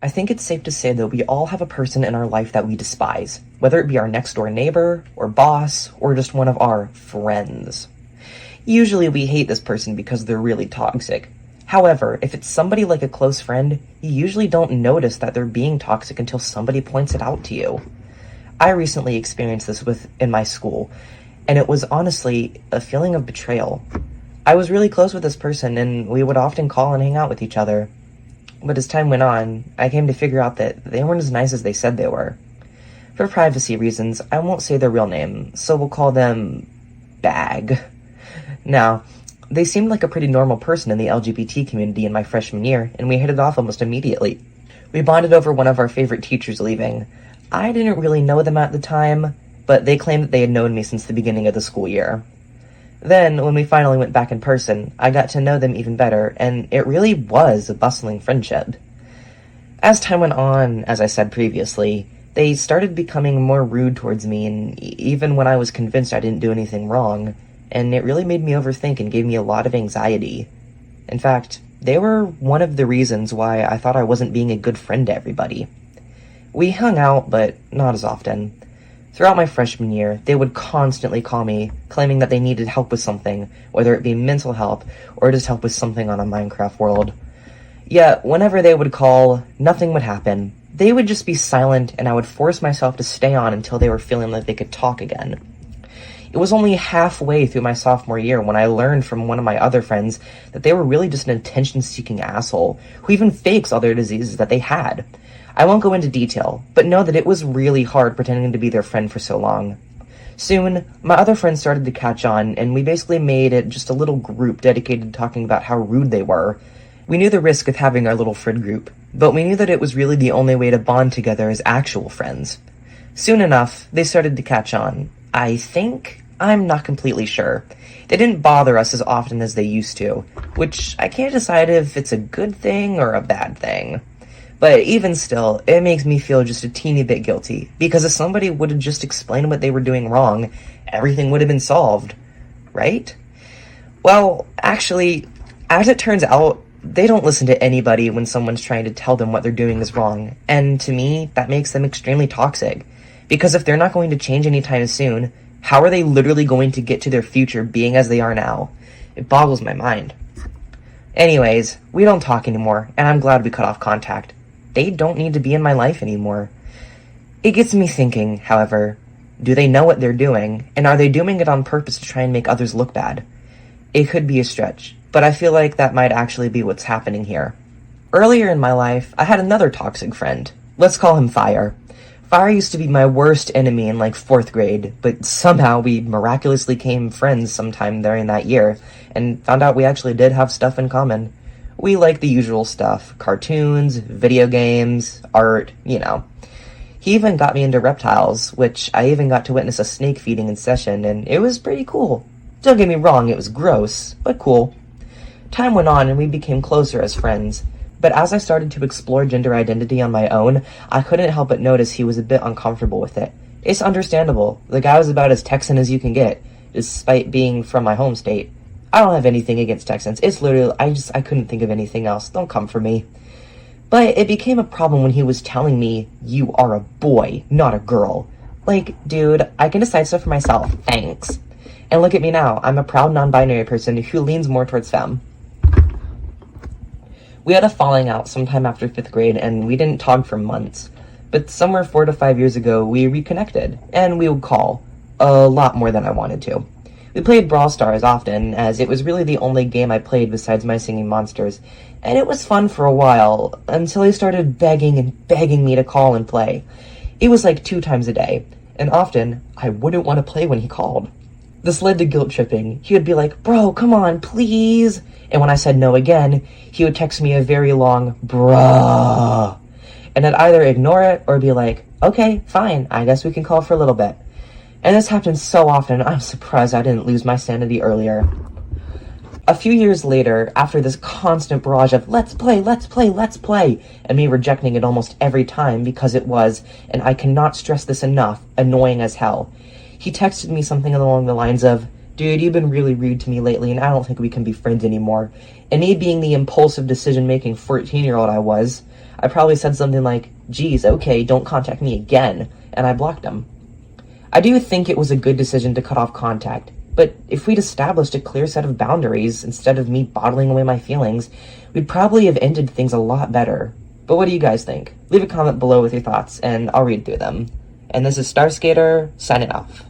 I think it's safe to say that we all have a person in our life that we despise, whether it be our next door neighbor, or boss, or just one of our friends. Usually we hate this person because they're really toxic. However, if it's somebody like a close friend, you usually don't notice that they're being toxic until somebody points it out to you. I recently experienced this in my school, and it was honestly a feeling of betrayal. I was really close with this person, and we would often call and hang out with each other. But as time went on, I came to figure out that they weren't as nice as they said they were. For privacy reasons, I won't say their real name, so we'll call them Bag. Now, they seemed like a pretty normal person in the LGBT community in my freshman year, and we hit it off almost immediately. We bonded over one of our favorite teachers leaving. I didn't really know them at the time, but they claimed that they had known me since the beginning of the school year. Then, when we finally went back in person, I got to know them even better, and it really was a bustling friendship. As time went on, as I said previously, they started becoming more rude towards me, and even when I was convinced I didn't do anything wrong, and it really made me overthink and gave me a lot of anxiety. In fact, they were one of the reasons why I thought I wasn't being a good friend to everybody. We hung out, but not as often. Throughout my freshman year, they would constantly call me, claiming that they needed help with something, whether it be mental help or just help with something on a Minecraft world. Yet, whenever they would call, nothing would happen. They would just be silent, and I would force myself to stay on until they were feeling like they could talk again. It was only halfway through my sophomore year when I learned from one of my other friends that they were really just an attention-seeking asshole, who even fakes all their diseases that they had. I won't go into detail, but know that it was really hard pretending to be their friend for so long. Soon, my other friends started to catch on, and we basically made it just a little group dedicated to talking about how rude they were. We knew the risk of having our little friend group, but we knew that it was really the only way to bond together as actual friends. Soon enough, they started to catch on. I think? I'm not completely sure. They didn't bother us as often as they used to, which I can't decide if it's a good thing or a bad thing. But even still, it makes me feel just a teeny bit guilty, because if somebody would have just explained what they were doing wrong, everything would have been solved, right? Well, actually, as it turns out, they don't listen to anybody when someone's trying to tell them what they're doing is wrong, and to me, that makes them extremely toxic. Because if they're not going to change anytime soon, how are they literally going to get to their future being as they are now? It boggles my mind. Anyways, we don't talk anymore, and I'm glad we cut off contact. They don't need to be in my life anymore. It gets me thinking, however, do they know what they're doing, and are they doing it on purpose to try and make others look bad? It could be a stretch, but I feel like that might actually be what's happening here. Earlier in my life, I had another toxic friend. Let's call him Fire. Fire used to be my worst enemy in 4th grade, but somehow we miraculously became friends sometime during that year, and found out we actually did have stuff in common. We like the usual stuff, cartoons, video games, art, you know. He even got me into reptiles, which I even got to witness a snake feeding in session, and it was pretty cool. Don't get me wrong, it was gross, but cool. Time went on and we became closer as friends, but as I started to explore gender identity on my own, I couldn't help but notice he was a bit uncomfortable with it. It's understandable. The guy was about as Texan as you can get, despite being from my home state. I don't have anything against Texans. It's literally, I couldn't think of anything else. Don't come for me. But it became a problem when he was telling me, you are a boy, not a girl. Like, dude, I can decide stuff for myself. Thanks. And look at me now. I'm a proud non-binary person who leans more towards femme. We had a falling out sometime after 5th grade, and we didn't talk for months. But somewhere 4 to 5 years ago, we reconnected, and we would call. A lot more than I wanted to. We played Brawl Stars often, as it was really the only game I played besides My Singing Monsters, and it was fun for a while, until he started begging and begging me to call and play. It was like 2 times a day, and often, I wouldn't want to play when he called. This led to guilt tripping. He would be like, bro, come on, please. And when I said no again, he would text me a very long, bruh. And I'd either ignore it or be like, okay, fine, I guess we can call for a little bit. And this happened so often, I'm surprised I didn't lose my sanity earlier. A few years later, after this constant barrage of, let's play, let's play, let's play, and me rejecting it almost every time because it was, and I cannot stress this enough, annoying as hell, he texted me something along the lines of, dude, you've been really rude to me lately, and I don't think we can be friends anymore. And me being the impulsive decision-making 14-year-old I I probably said something like, geez, okay, don't contact me again, and I blocked him. I do think it was a good decision to cut off contact, but if we'd established a clear set of boundaries instead of me bottling away my feelings, we'd probably have ended things a lot better. But what do you guys think? Leave a comment below with your thoughts, and I'll read through them. And this is Starskater, signing off.